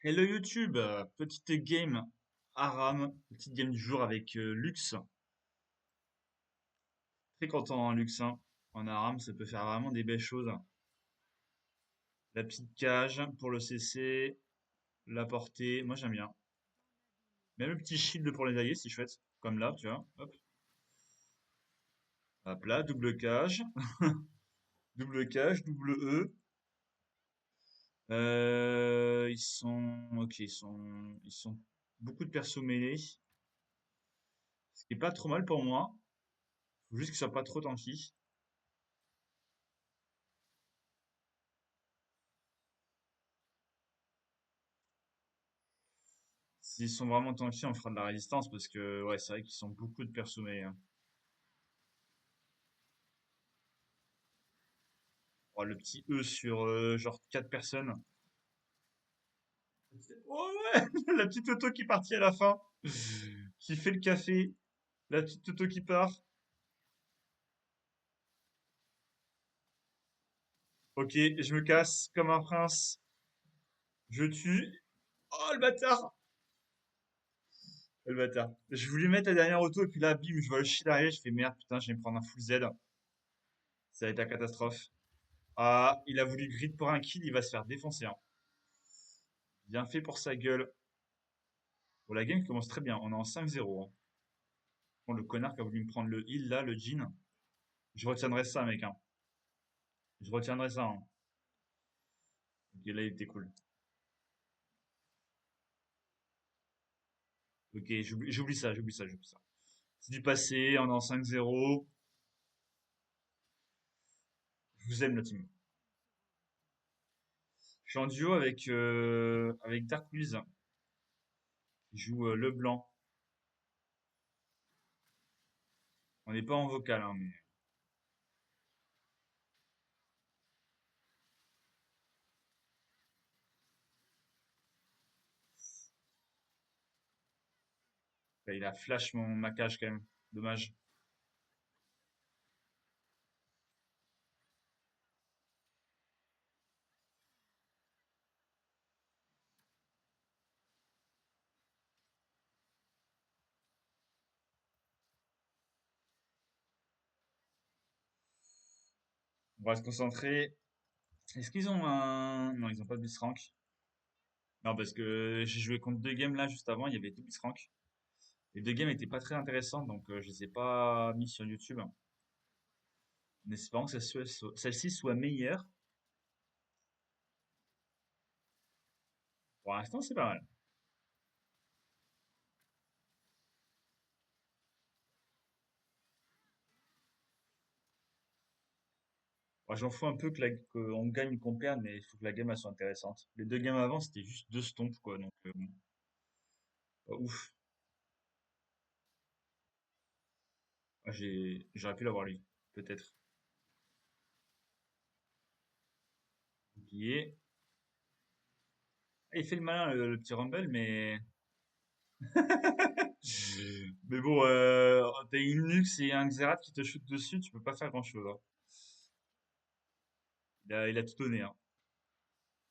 Hello YouTube, petite game Aram, petite game du jour avec Lux. Très content hein, Lux, hein. En Aram, ça peut faire vraiment des belles choses. La petite cage pour le CC, la portée, moi j'aime bien. Même le petit shield pour les alliés, c'est chouette. Comme là, tu vois. Hop là, double cage, double cage, double E. Ok, ils sont beaucoup de persos mêlés, ce qui est pas trop mal pour moi. Faut juste qu'ils soient pas trop tanky. S'ils sont vraiment tanky, on fera de la résistance parce que ouais, c'est vrai qu'ils sont beaucoup de persos mêlés, hein. Oh, le petit E sur genre 4 personnes. Oh ouais, la petite auto qui est partie à la fin, qui fait le café, la petite auto qui part. Ok, je me casse comme un prince. Je tue. Oh le bâtard! Oh, le bâtard. Je voulais mettre la dernière auto et puis là, bim, je vois le shield arriver. Je fais merde, putain, je vais me prendre un full Z. Ça va être la catastrophe. Ah, il a voulu grid pour un kill, il va se faire défoncer, hein. Bien fait pour sa gueule. Bon, la game commence très bien. On est en 5-0, hein. Bon, le connard qui a voulu me prendre le heal là, le Jhin. Je retiendrai ça, mec, hein. Je retiendrai ça, hein. Ok, là, il était cool. Ok, j'oublie ça, j'oublie ça, j'oublie ça. C'est du passé, on est en 5-0. Je vous aime, la team. Je suis en duo avec Dark Wiz, qui joue le blanc. On n'est pas en vocal, hein, mais là, il a flash ma cage quand même. Dommage. On va se concentrer. Est-ce qu'ils ont un... Non, ils ont pas de rank. Non, parce que j'ai joué contre deux games là, juste avant, il y avait deux rank. Les deux games étaient pas très intéressants, donc je les ai pas mis sur YouTube, en espérant que celle-ci soit meilleure. Pour l'instant, c'est pas mal. Moi, j'en fous un peu qu'on gagne ou qu'on perde, mais il faut que la game elle soit intéressante. Les deux games avant, c'était juste deux stompes, quoi, donc bon, pas ouf. Ah, j'aurais pu l'avoir lui, peut-être. Oublié. Ah, il fait le malin, le petit Rumble, mais... Mais bon, t'as une Lux et un Xerath qui te shoot dessus, tu peux pas faire grand-chose, hein. Il a tout donné, hein.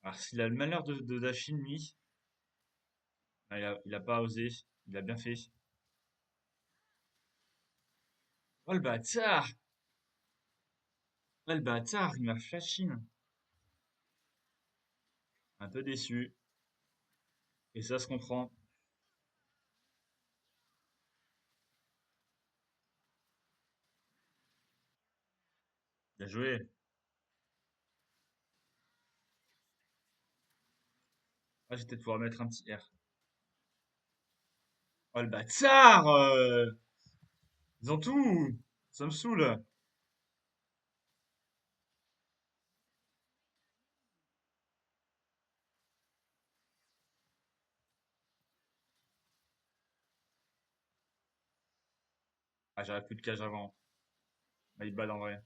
Alors, s'il a le malheur de Dashin, lui, ah, il a pas osé. Il a bien fait. Oh le bâtard! Oh le bâtard, il m'a flashine. Un peu déçu. Et ça se comprend. Bien joué. Ah, je vais peut-être pouvoir mettre un petit R. Oh le bâtard! Ils ont tout! Ça me saoule. Ah, j'aurais plus de cage avant. Ah, il bad en vrai.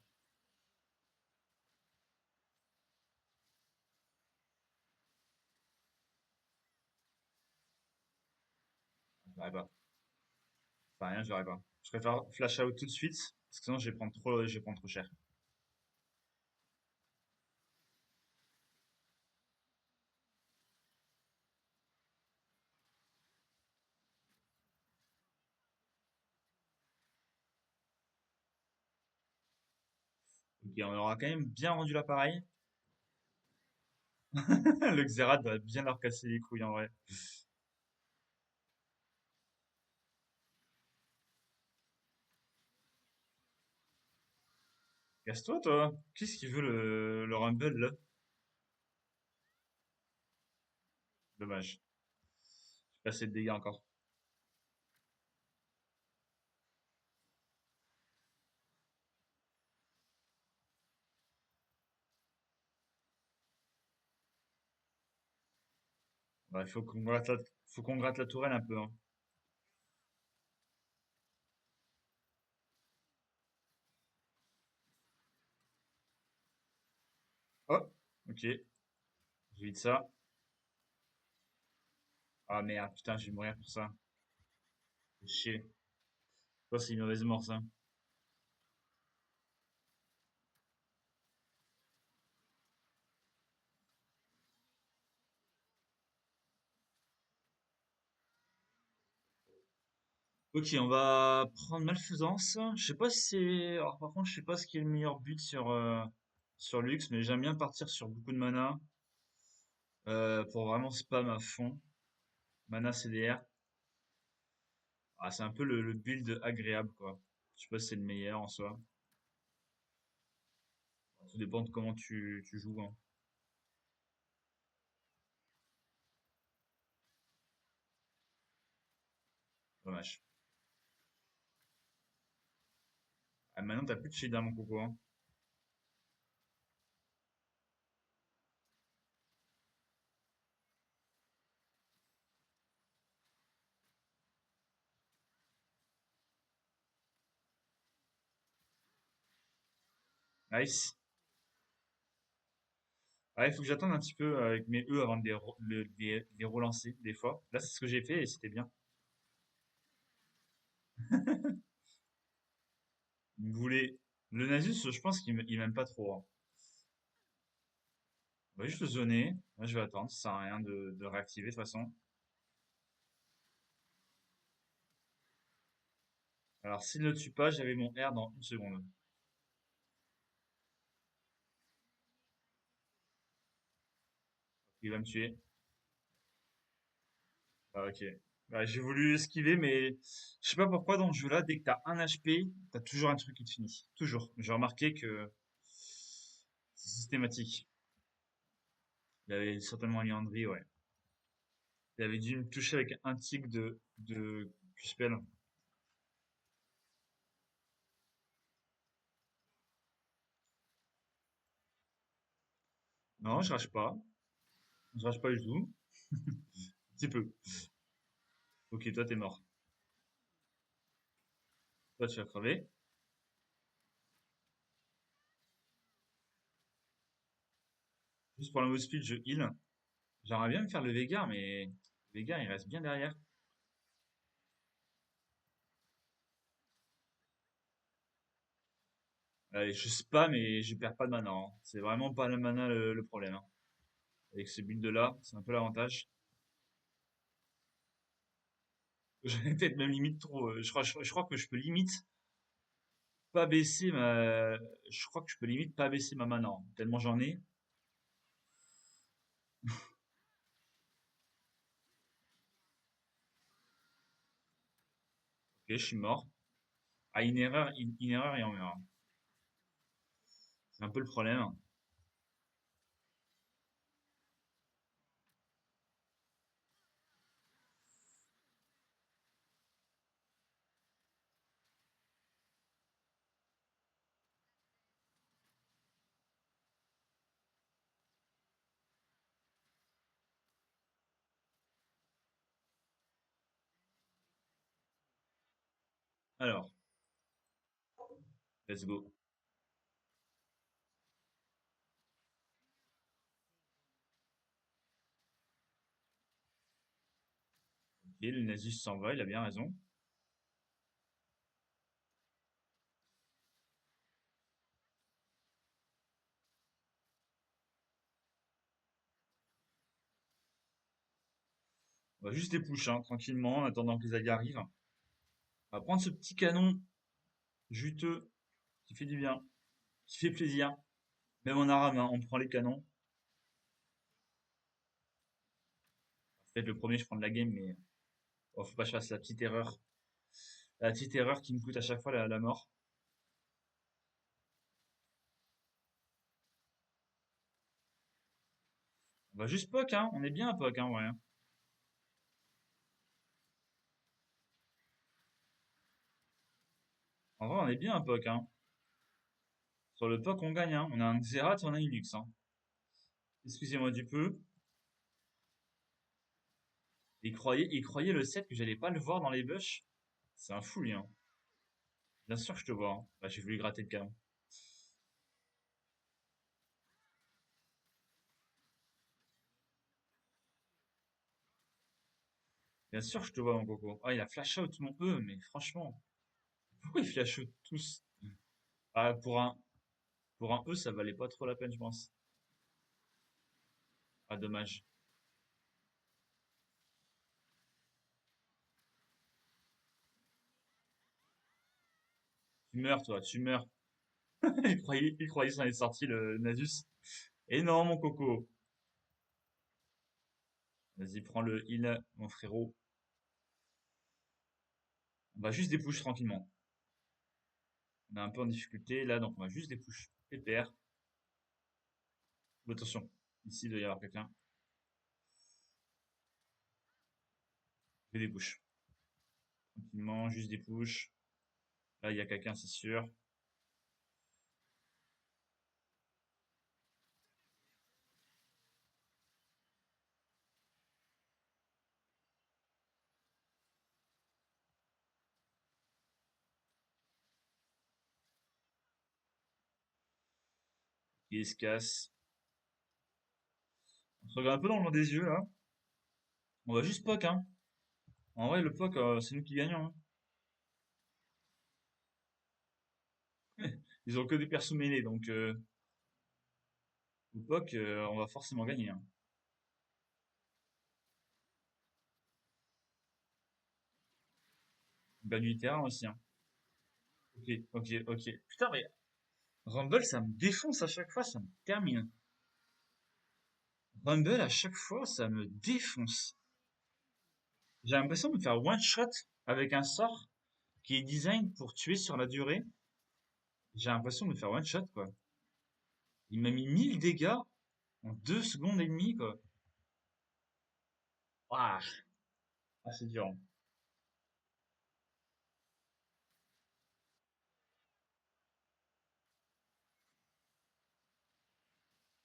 J'aurais pas. Enfin, rien, j'aurais pas. Je préfère flash out tout de suite. Parce que sinon, je vais prendre trop cher. Et on aura quand même bien rendu l'appareil. Le Xerath va bien leur casser les couilles en vrai. Casse-toi, toi. Qu'est-ce qu'il veut le Rumble là? Dommage. J'ai pas assez de dégâts encore. Ouais, faut qu'on gratte la tourelle un peu, hein. Oh, ok. J'évite ça. Ah merde, putain, je vais mourir pour ça. Chier. Ça, c'est une mauvaise mort, ça. Ok, on va prendre malfaisance. Je sais pas si c'est. Alors, par contre, je sais pas ce qui est le meilleur but sur Lux, mais j'aime bien partir sur beaucoup de mana pour vraiment spam à fond. Mana CDR. Ah, c'est un peu le build agréable, quoi. Je sais pas si c'est le meilleur en soi. Tout dépend de comment tu joues, hein. Dommage. Ah, maintenant, t'as plus de shield, hein, mon coco, hein. Nice. Ah, il faut que j'attende un petit peu avec mes E avant de les relancer, des fois. Là, c'est ce que j'ai fait et c'était bien. Il me voulait. Le Nasus, je pense il m'aime pas trop, hein. On va juste le zoner. Moi, je vais attendre. Ça sert à rien de réactiver de toute façon. Alors, s'il ne le tue pas, j'avais mon R dans une seconde. Il va me tuer. Ah, ok. Bah, j'ai voulu esquiver, mais je sais pas pourquoi dans ce jeu-là, dès que t'as un HP, t'as toujours un truc qui te finit. Toujours. J'ai remarqué que c'est systématique. Il avait certainement une Liandry, ouais. Il avait dû me toucher avec un tic de Q-Spell. Non, je rage pas. Je rage pas du tout. Un petit peu. Ok, toi, t'es mort. Toi, tu vas crever. Juste pour le mot speed, je heal. J'aimerais bien me faire le Veigar, mais le Veigar, il reste bien derrière. Allez, je spam et je perds pas de mana, hein. C'est vraiment pas le mana le problème, hein. Avec ce build-là, c'est un peu l'avantage. J'en ai peut-être même limite trop. Je crois que je peux limite pas baisser ma. Je crois que je peux limite pas baisser ma mana, hein. Tellement j'en ai. Ok, je suis mort. Ah, une erreur et on meurt. C'est un peu le problème. Alors, let's go. Ok, le Nasus s'en va, il a bien raison. On va juste les push, hein, tranquillement, en attendant que les alliés arrivent. On va prendre ce petit canon juteux qui fait du bien. qui fait plaisir. Même en arabe, hein, on prend les canons. Peut-être le premier, je prends de la game, mais oh, faut pas que je fasse la petite erreur. La petite erreur qui me coûte à chaque fois la mort. On va juste poke, hein. On est bien à poke, hein, ouais. En vrai, on est bien à poke, hein. Sur le poke, on gagne, hein. On a un Xerath, on a une Lux, hein. Excusez-moi du peu. Il croyait le set que j'allais pas le voir dans les bush. C'est un fou, lui, hein. Bien sûr que je te vois, hein. Bah, j'ai voulu gratter le canon. Bien sûr que je te vois, mon coco. Ah, il a flash out mon E, mais franchement, pourquoi il flash out tous? Ah, pour un E, ça valait pas trop la peine, je pense. Ah, dommage. Tu meurs, toi, tu meurs. Il croyait s'en est sorti, le Nasus. Et non, mon coco. Vas-y, prends le heal, mon frérot. On va juste des push tranquillement. On est un peu en difficulté, là, donc on va juste des push. PPR. Oh, attention, ici, il doit y avoir quelqu'un. Je des push. Tranquillement, juste des push. Là, il y a quelqu'un, c'est sûr. Il se casse. On se regarde un peu dans le blanc des yeux, là. On va juste poke, hein. En vrai, le poke, c'est nous qui gagnons, hein. Ils ont que des persos mêlés, donc le poke, on va forcément gagner, hein. On gagne du terrain aussi, hein. Ok, ok, ok. Putain, mais Rumble, ça me défonce à chaque fois, ça me termine. Rumble, à chaque fois, ça me défonce. J'ai l'impression de me faire one shot avec un sort qui est design pour tuer sur la durée. J'ai l'impression de me faire one shot, quoi. Il m'a mis 1000 dégâts en 2 secondes et demie, quoi. Ah, ah, c'est dur, hein.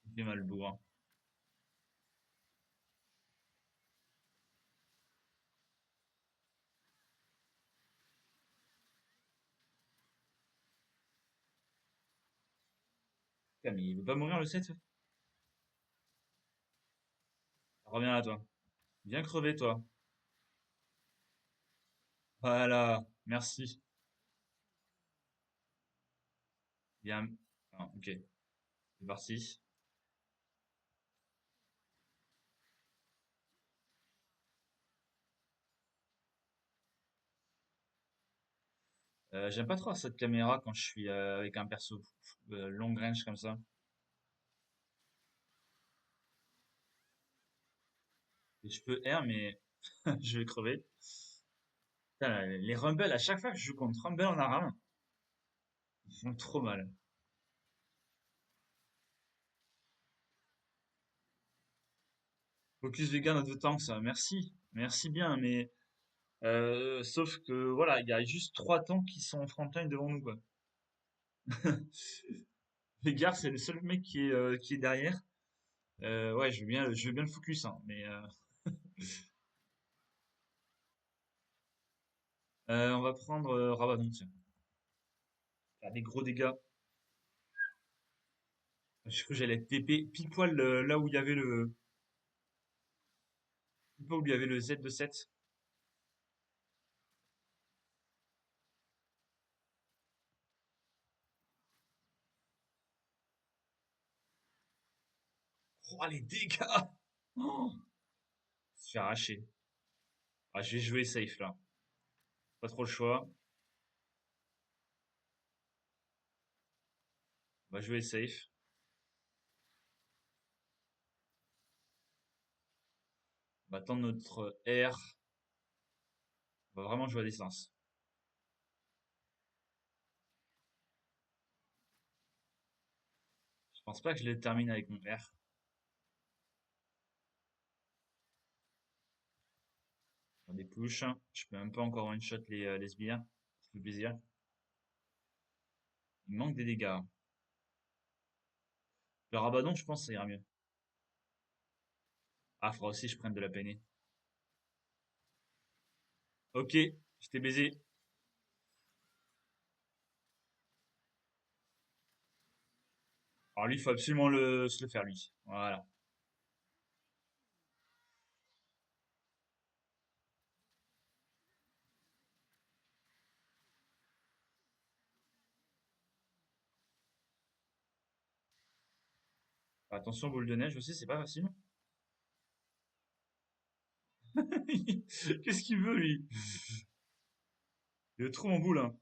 Il fait mal le bourrin. Putain, mais il veut pas mourir le 7. Reviens à toi. Viens crever, toi. Voilà, merci. Bien. Ah, ok, c'est parti. J'aime pas trop cette caméra quand je suis avec un perso long range comme ça. Et je peux R, mais je vais crever. Putain, les Rumble, à chaque fois que je joue contre Rumble en ARAM, ils font trop mal. Focus Vega, notre tank, ça, merci. Merci bien, mais sauf que voilà, il y a juste 3 tanks qui sont en frontline devant nous, quoi. Veigar, c'est le seul mec qui est derrière. Ouais, je veux bien le focus, hein, mais on va prendre Rabadon, tiens. Faire des gros dégâts. Je crois que j'allais TP pile poil là où il y avait pile poil où il y avait le Z de 7. Oh, les dégâts! Oh, se fait arracher. Ah, je vais jouer safe là. Pas trop le choix. On va jouer safe. On va attendre notre R. On va vraiment jouer à distance. Je pense pas que je les termine avec mon R. Faire des push. Je peux même pas encore one shot les sbires. Ça fait plaisir. Il manque des dégâts. Le Rabadon, je pense que ça ira mieux. Ah, faudra aussi que je prenne de la peinée. Ok, je t'ai baisé. Alors lui, il faut absolument se le faire, lui. Voilà. Attention, boule de neige aussi, c'est pas facile. Qu'est-ce qu'il veut, lui? Il veut trop en boule, hein.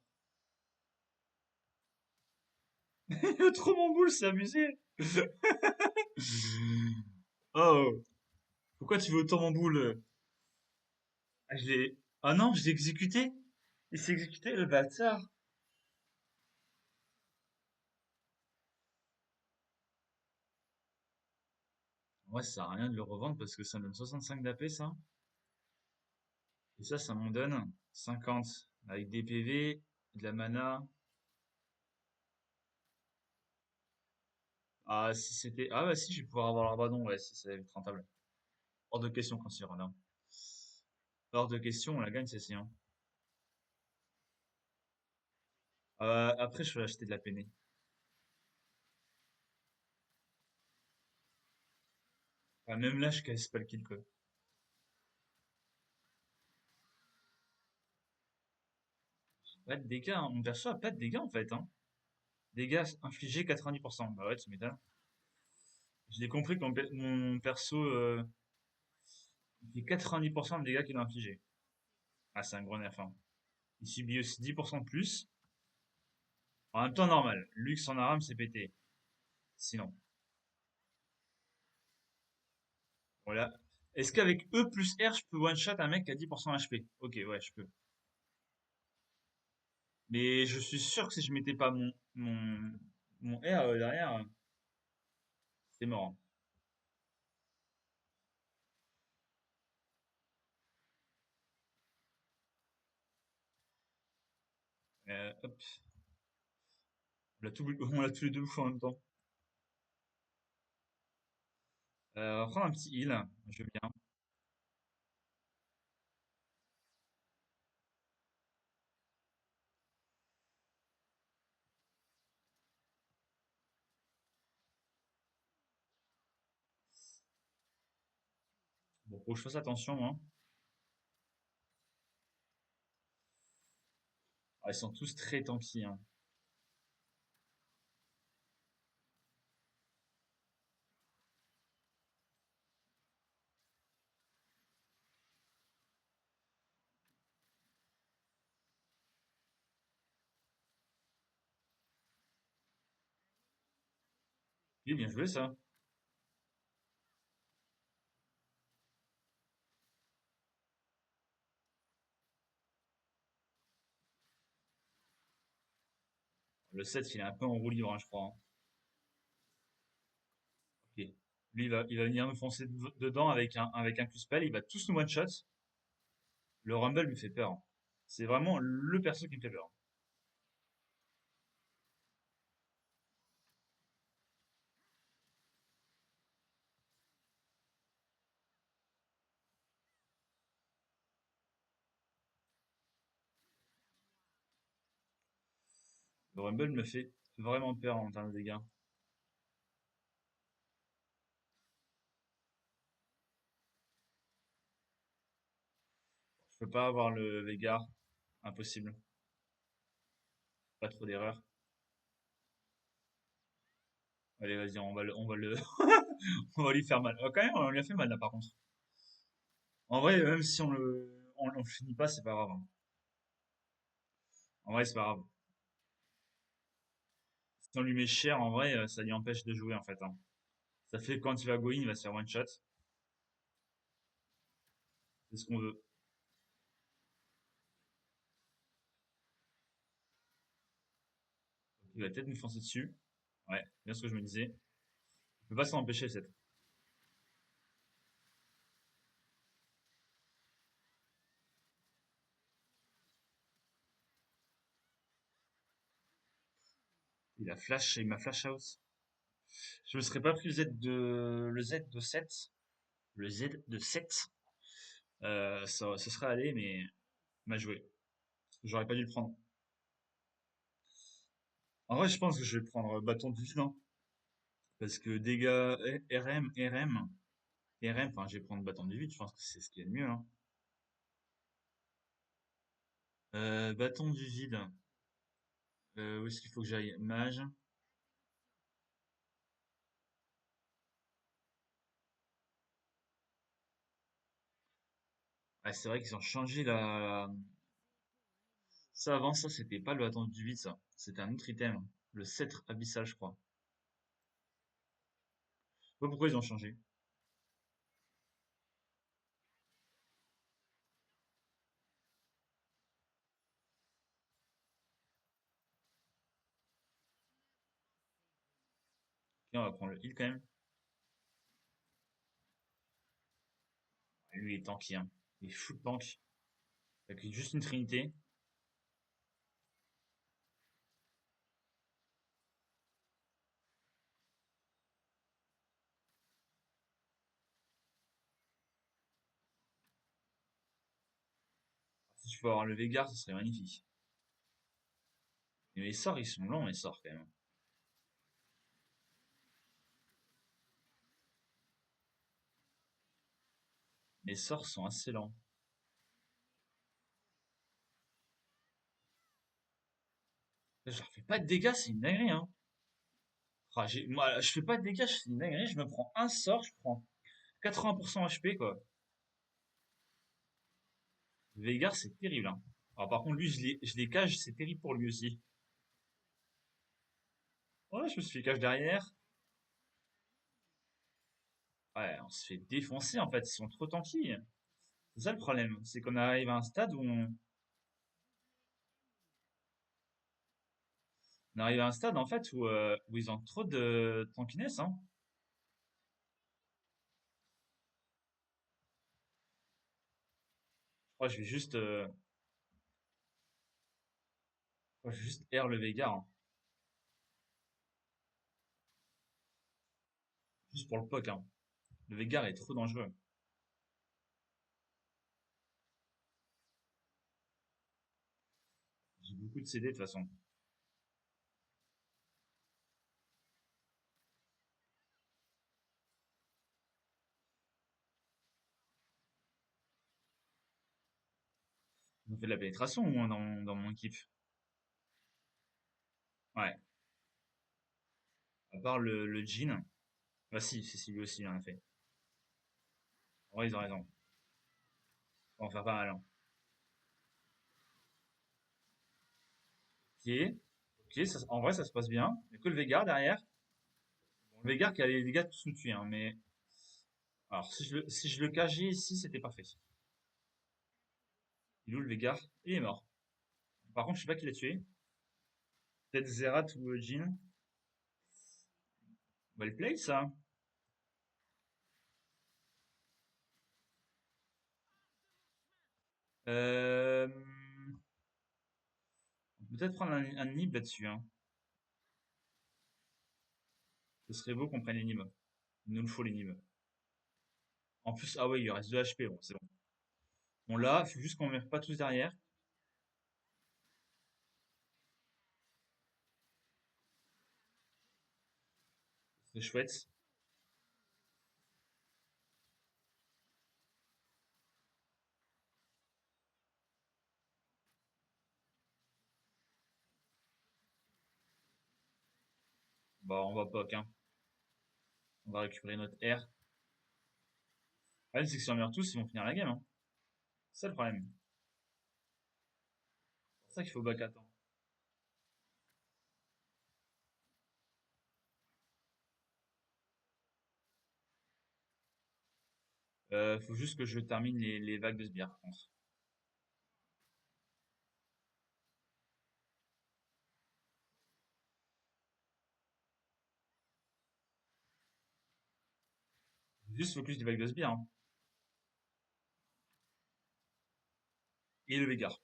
Il veut trop mon boule, c'est abusé. Oh, pourquoi tu veux autant mon boule? Ah, je l'ai... Ah non, je l'ai exécuté. Il s'est exécuté, le bâtard. Ouais, ça sert à rien de le revendre parce que ça me donne 65 d'AP, ça. Et ça m'en donne 50. Avec des PV, de la mana. Ah, si c'était... Ah bah si, je vais pouvoir avoir l'Arbadon, ouais, si ça va être rentable. Hors de question quand c'est rentable. Hors de question, on la gagne, celle-ci, hein. Après, je vais acheter de la peinée. Ah, même là, je casse pas le kill, quoi. Pas de dégâts, hein. Mon perso a pas de dégâts, en fait, hein. Dégâts infligés 90%. Bah ouais, tu m'étonnes. J'ai compris que mon perso il fait 90% de dégâts qu'il a infligés. Ah, c'est un gros nerf, hein. Il subit aussi 10% de plus. En même temps, normal. Lux en arame, c'est pété. Sinon, voilà. Est-ce qu'avec E plus R, je peux one-shot un mec qui a 10% HP? Ok, ouais, je peux. Mais je suis sûr que si je mettais pas mon R derrière, c'est mort, hein. Hop, on l'a tous les deux bouffés en même temps. On va prendre un petit heal, je veux bien. Bon, faut que je fasse attention, moi. Ah, ils sont tous très tanky, hein. Oui, bien joué, ça. Le 7 il est un peu en roue libre, hein, je crois, hein. Ok. Lui, il va venir me foncer dedans avec un Q-spell, il va tous nous one-shot. Le Rumble me fait peur, hein. C'est vraiment le perso qui me fait peur. Le Rumble me fait vraiment peur en termes de dégâts. Je peux pas avoir le Veigar. Impossible. Pas trop d'erreurs. Allez, vas-y, on va lui faire mal. Quand même, on lui a fait mal là, par contre. En vrai, même si on le finit pas, c'est pas grave, hein. En vrai, c'est pas grave. Si on lui met cher, en vrai, ça lui empêche de jouer, en fait, hein. Ça fait que quand il va go in, il va se faire one shot. C'est ce qu'on veut. Il va peut-être nous foncer dessus. Ouais, bien ce que je me disais. Il peut pas s'en empêcher, cette. Il m'a flash out. Je me serais pas pris le Z de 7. Le Z de 7. Ça serait allé, mais m'a joué. J'aurais pas dû le prendre. En vrai, je pense que je vais prendre bâton du vide, hein. Parce que dégâts RM, enfin, je vais prendre bâton du vide, je pense que c'est ce qui est le mieux, hein. Bâton du vide. Où est-ce qu'il faut que j'aille? Mage. Ah, c'est vrai qu'ils ont changé la. Ça, avant, ça, c'était pas le bâton du vide, ça. C'était un autre item. Le sceptre abyssal, je crois. Je sais pas pourquoi ils ont changé. Ok, on va prendre le heal quand même. Lui, il est tanky, hein. Il est full tank. Avec juste une trinité. Si je peux avoir le Veigar, ce serait magnifique. Mais les sorts, ils sont longs, les sorts, quand même. Les sorts sont assez lents. Là, je leur fais pas de dégâts, c'est une dinguerie, hein. Ah, moi, je fais pas de dégâts, c'est une dinguerie. Je me prends un sort, je prends 80% HP, quoi. Veigar, c'est terrible, hein. Alors, par contre, lui, je les cage, c'est terrible pour lui aussi. Ouais, je me suis fait cage derrière. Ouais, on se fait défoncer, en fait. Ils sont trop tanky. C'est ça le problème. C'est qu'on arrive à un stade où on arrive à un stade, en fait, où ils ont trop de tankiness, hein. Je crois que je vais juste R le Veigar, hein. Juste pour le poke, hein. Le Veigar est trop dangereux. J'ai beaucoup de CD, de toute façon. On fait de la pénétration, au moins, dans mon équipe. Ouais. À part le Jhin. Bah si, lui aussi, il en a fait. En vrai, ils ont raison. Faut en faire pas mal, hein. Ok. Ok, en vrai, ça se passe bien. Il y a que le Veigar derrière. Bon, le Veigar qui a les dégâts de tous nous tuer, hein, mais... Alors, si je le cageais ici, c'était parfait. Il est où le Veigar? Il est mort. Par contre, je sais pas qui l'a tué. Peut-être Zerat ou Jhin. Well play, ça. Euh... On peut peut-être prendre un nib là-dessus, hein. Ce serait beau qu'on prenne les nibs. Il nous le faut, les nibs. En plus, ah ouais, il lui reste 2 HP, bon, c'est bon. Bon, là, il faut juste qu'on ne meure pas tous derrière. C'est chouette. Bah, on va poke, hein. On va récupérer notre R. Le c'est que si on meurt tous, ils vont finir la game, hein. C'est ça le problème. C'est pour ça qu'il faut back à temps. Faut juste que je termine les vagues de sbires, par contre. Juste focus des vagues de sbires, hein. Et le Veigar.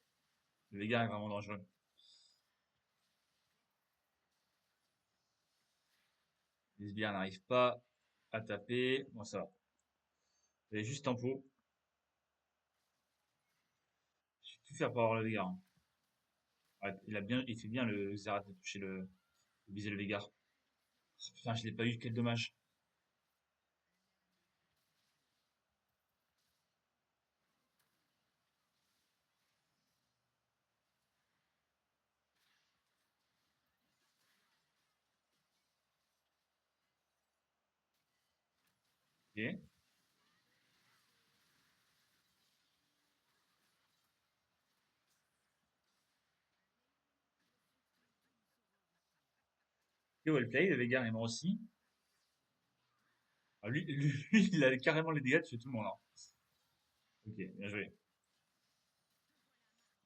Le Veigar est vraiment dangereux. Les sbires n'arrivent pas à taper. Bon, ça va. Il est juste tempo. Je vais tout faire pour avoir le Veigar, hein. Ouais, il fait bien le Xerath de toucher de viser le Veigar. Oh, putain, je l'ai pas eu, quel dommage. Ok. Et well play, le Veigar est mort aussi. Ah, lui, il a carrément les dégâts de tuer tout le monde, hein. Ok, bien joué.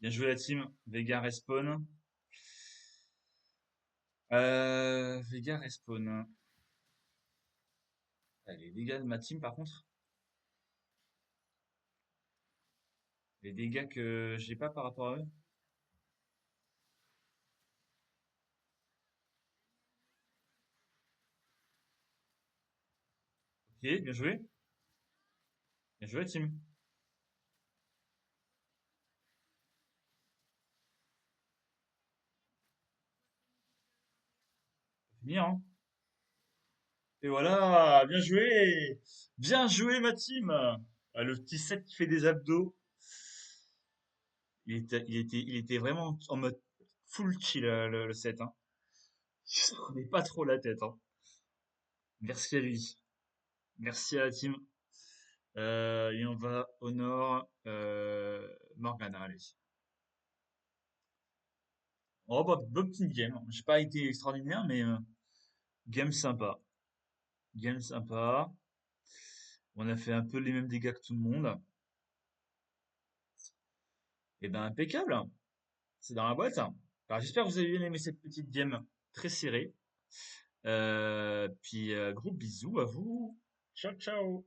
Bien joué la team. Veigar respawn. Veigar respawn. Ah, les dégâts de ma team, par contre. Les dégâts que j'ai pas par rapport à eux. Ok, bien joué. Bien joué, team. Fini, hein. Et voilà, bien joué. Bien joué, ma team. Ah, le petit set qui fait des abdos. Il était vraiment en mode full chill, le set, hein. Il se prenait pas trop la tête, hein. Merci à lui. Merci à la team. Et on va au nord. Morgana, allez. Oh, bah, bonne petite game. J'ai pas été extraordinaire, mais game sympa. Game sympa. On a fait un peu les mêmes dégâts que tout le monde. Et ben impeccable. C'est dans la boîte. Alors j'espère que vous avez bien aimé cette petite game très serrée. Puis gros bisous à vous. Ciao ciao.